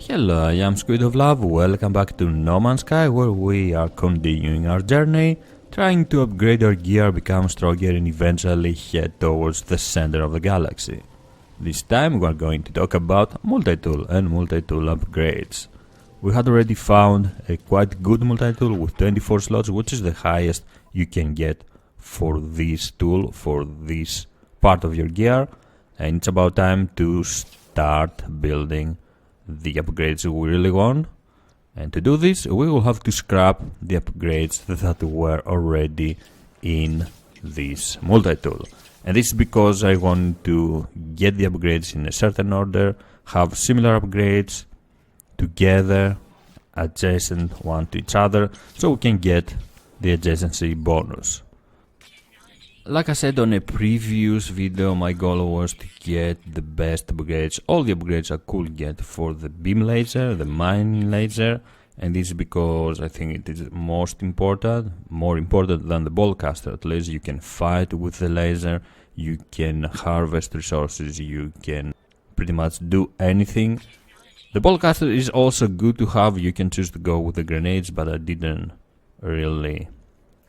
Hello, I am SquidofLove, welcome back to No Man's Sky, where we are continuing our journey, trying to upgrade our gear, become stronger and eventually head towards the center of the galaxy. This time we are going to talk about multi-tool and multi-tool upgrades. We had already found a quite good multi-tool with 24 slots, which is the highest you can get for this tool, for this part of your gear, and it's about time to start building the upgrades we really want. And to do this, we will have to scrap the upgrades that were already in this multi-tool. And this is because I want to get the upgrades in a certain order, have similar upgrades together, adjacent one to each other, so we can get the adjacency bonus. Like I said on a previous video, my goal was to get the best upgrades, all the upgrades I could get for the beam laser, the mining laser, and this is because I think it is most important, more important than the ballcaster. At least you can fight with the laser, you can harvest resources, you can pretty much do anything. The ballcaster is also good to have, you can choose to go with the grenades, but I didn't really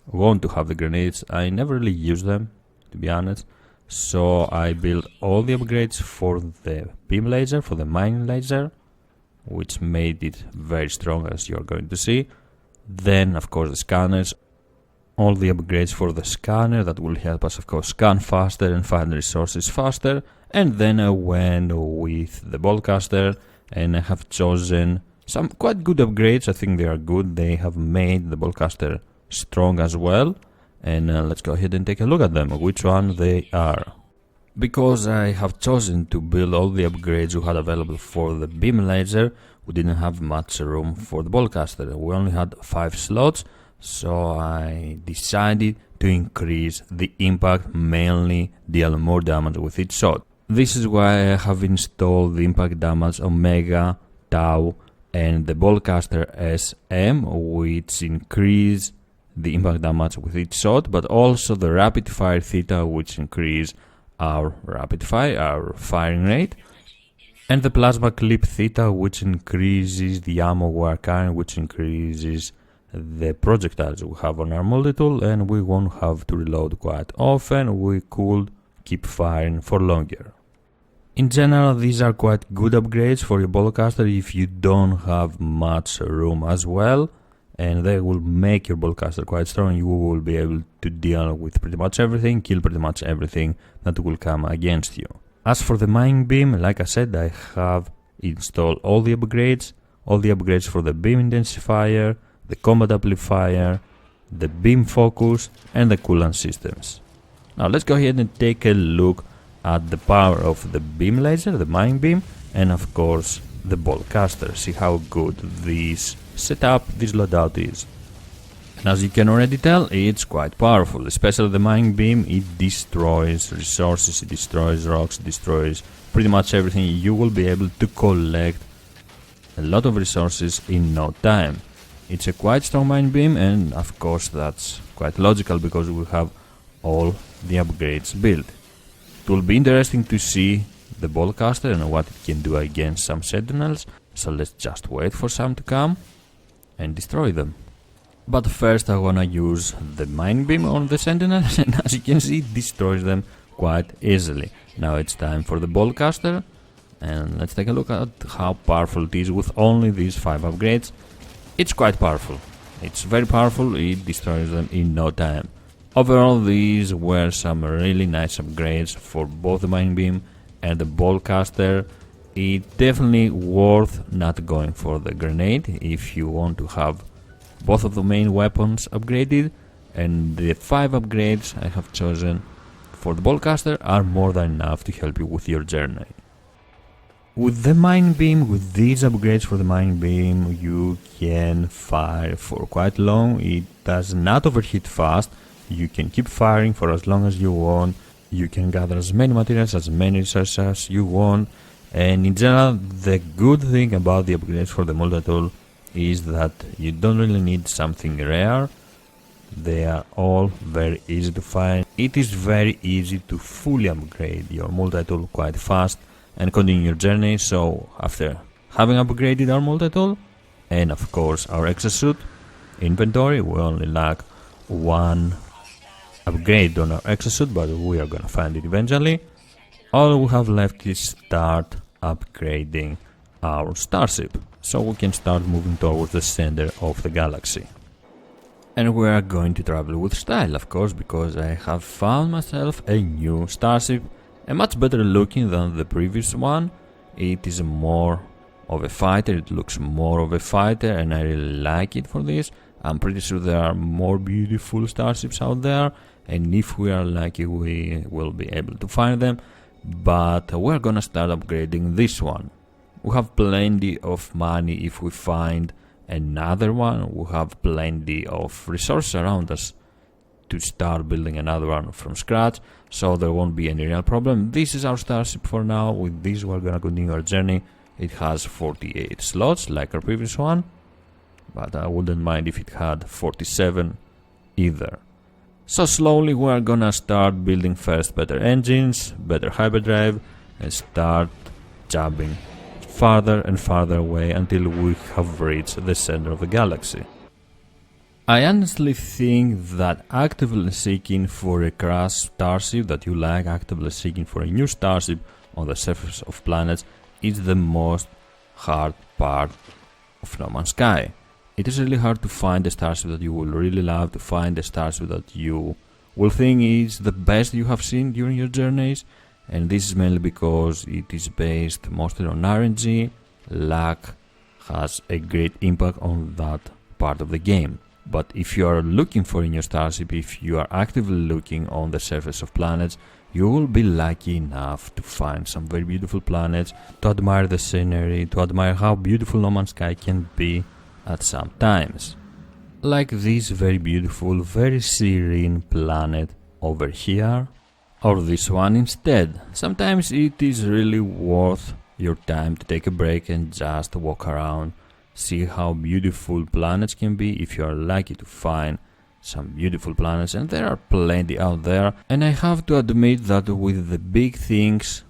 want to have the grenades. I never really use them, to be honest, so I built all the upgrades for the beam laser, for the mining laser, which made it very strong, as you're going to see. Then of course the scanners, all the upgrades for the scanner that will help us of course scan faster and find resources faster. And then I went with the ballcaster and I have chosen some quite good upgrades. I think they are good, they have made the ballcaster strong as well, and let's go ahead and take a look at them, which one they are. Because I have chosen to build all the upgrades we had available for the beam laser, we didn't have much room for the ballcaster. We only had 5 slots, so I decided to increase the impact, mainly deal more damage with each shot. This is why I have installed the impact damage Omega, Tau and the ballcaster SM, which increase the impact damage with each shot, but also the rapid fire theta, which increase our rapid fire, our firing rate, and the plasma clip theta, which increases the ammo wear current, which increases the projectiles we have on our multi-tool, and we won't have to reload quite often, we could keep firing for longer. In general, these are quite good upgrades for your ballcaster if you don't have much room as well, and they will make your ballcaster quite strong. You will be able to deal with pretty much everything, kill pretty much everything that will come against you. As for the mining beam, like I said, I have installed all the upgrades for the beam intensifier, the combat amplifier, the beam focus and the coolant systems. Now let's go ahead and take a look at the power of the beam laser, the mining beam, and of course the ballcaster. See how good this setup, this loadout is. And as you can already tell, it's quite powerful, especially the mining beam. It destroys resources, it destroys rocks, it destroys pretty much everything. You will be able to collect a lot of resources in no time. It's a quite strong mining beam, and of course that's quite logical because we have all the upgrades built. It will be interesting to see the ballcaster and what it can do against some sentinels, so let's just wait for some to come and destroy them. But first I wanna use the mining beam on the sentinels, and as you can see it destroys them quite easily. Now it's time for the ballcaster, and let's take a look at how powerful it is with only these 5 upgrades. It's quite powerful, it's very powerful, it destroys them in no time. Overall, these were some really nice upgrades for both the mining beam and the ballcaster. It's definitely worth not going for the grenade if you want to have both of the main weapons upgraded, and the 5 upgrades I have chosen for the ballcaster are more than enough to help you with your journey. With the mining beam, with these upgrades for the mining beam, you can fire for quite long. It does not overheat fast. You can keep firing for as long as you want. You can gather as many materials, as many resources as you want. And in general, the good thing about the upgrades for the multi-tool is that you don't really need something rare. They are all very easy to find. It is very easy to fully upgrade your multi-tool quite fast and continue your journey. So after having upgraded our multi-tool, and of course our exosuit. Inventory, we only lack one upgrade on our exosuit, but we are gonna find it eventually. All we have left is start upgrading our Starship, so we can start moving towards the center of the galaxy. And we are going to travel with style, of course, because I have found myself a new Starship, a much better looking than the previous one. It is more of a fighter, it looks more of a fighter, and I really like it for this. I'm pretty sure there are more beautiful starships out there, and if we are lucky we will be able to find them, but we're gonna start upgrading this one. We have plenty of money if we find another one, we have plenty of resources around us to start building another one from scratch, so there won't be any real problem. This is our Starship for now. With this we're gonna continue our journey. It has 48 slots like our previous one, but I wouldn't mind if it had 47 either. So slowly we are gonna start building first better engines, better hyperdrive, and start jumping farther and farther away until we have reached the center of the galaxy. I honestly think that actively seeking for a crash starship that you like, actively seeking for a new starship on the surface of planets, is the most hard part of No Man's Sky. It is really hard to find a starship that you will really love, to find a starship that you will think is the best you have seen during your journeys, and this is mainly because it is based mostly on RNG. Luck has a great impact on that part of the game. But if you are looking for a new starship, if you are actively looking on the surface of planets, you will be lucky enough to find some very beautiful planets, to admire the scenery, to admire how beautiful No Man's Sky can be at some times. Like this very beautiful, very serene planet over here, or this one instead. Sometimes it is really worth your time to take a break and just walk around, see how beautiful planets can be if you are lucky to find some beautiful planets, and there are plenty out there. And I have to admit that with the Big Things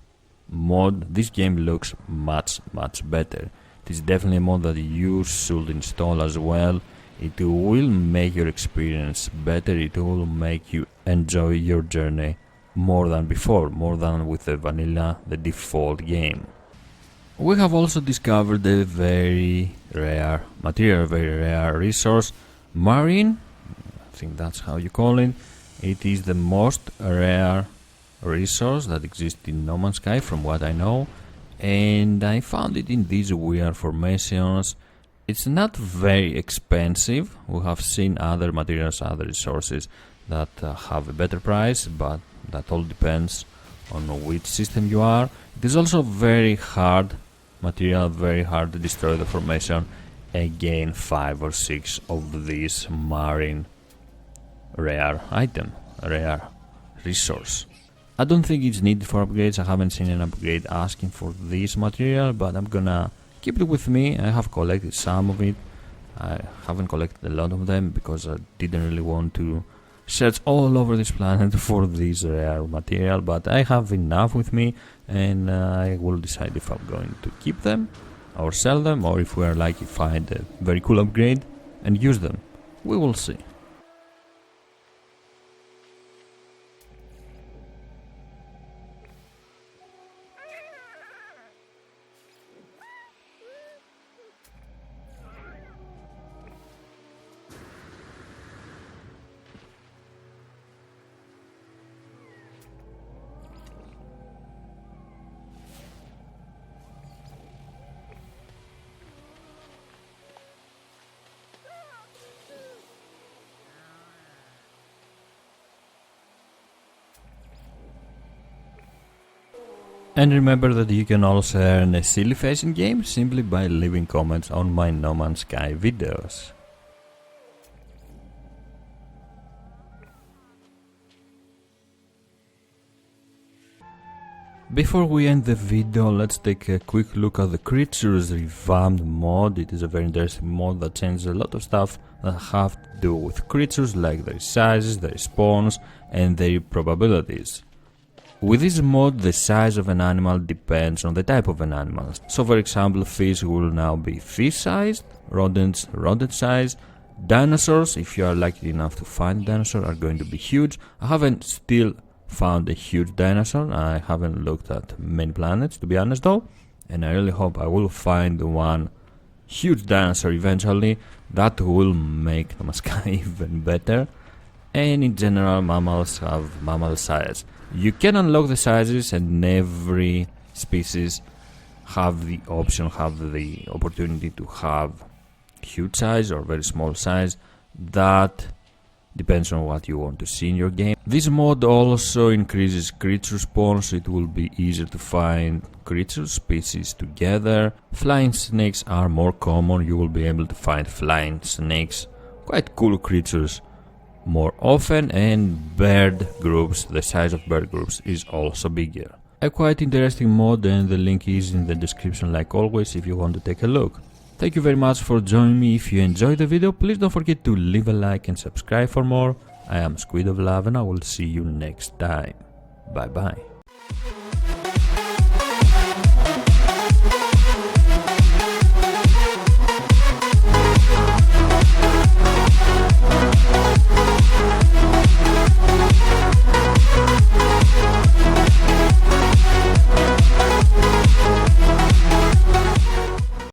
mod, this game looks much better. It is definitely a mod that you should install as well. It will make your experience better, it will make you enjoy your journey more than before, more than with the vanilla, the default game. We have also discovered a very rare material, very rare resource, marine. I think that's how you call it. It is the most rare resource that exists in No Man's Sky from what I know, and I found it in these weird formations. It's not very expensive. We have seen other materials, other resources that have a better price, but that all depends on which system you are. It is also very hard material, very hard to destroy the formation. Again, 5 or 6 of these marine rare item, rare resource. I don't think it's needed for upgrades. I haven't seen an upgrade asking for this material, but I'm gonna keep it with me. I have collected some of it. I haven't collected a lot of them because I didn't really want to search all over this planet for this rare material, but I have enough with me, and I will decide if I'm going to keep them or sell them, or if we are lucky find a very cool upgrade and use them. We will see. And remember that you can also earn a silly face in game simply by leaving comments on my No Man's Sky videos. Before we end the video, let's take a quick look at the Creatures Revamped Mod. It is a very interesting mod that changes a lot of stuff that have to do with creatures, like their sizes, their spawns and their probabilities. With this mod, the size of an animal depends on the type of an animal. So for example, fish will now be fish-sized, rodents, rodent-sized, dinosaurs, if you are lucky enough to find dinosaur, are going to be huge. I haven't still found a huge dinosaur. I haven't looked at many planets, to be honest though, and I really hope I will find one huge dinosaur eventually. That will make No Man's Sky even better. And in general, mammals have mammal size. You can unlock the sizes, and every species have the option, have the opportunity to have huge size or very small size. That depends on what you want to see in your game. This mod also increases creature spawns, so it will be easier to find creature species together. Flying snakes are more common. You will be able to find flying snakes, quite cool creatures, more often, and bird groups, the size of bird groups is also bigger. A quite interesting mod, and the link is in the description like always if you want to take a look. Thank you very much for joining me. If you enjoyed the video, please don't forget to leave a like and subscribe for more. I am SquidofLove, and I will see you next time. Bye bye.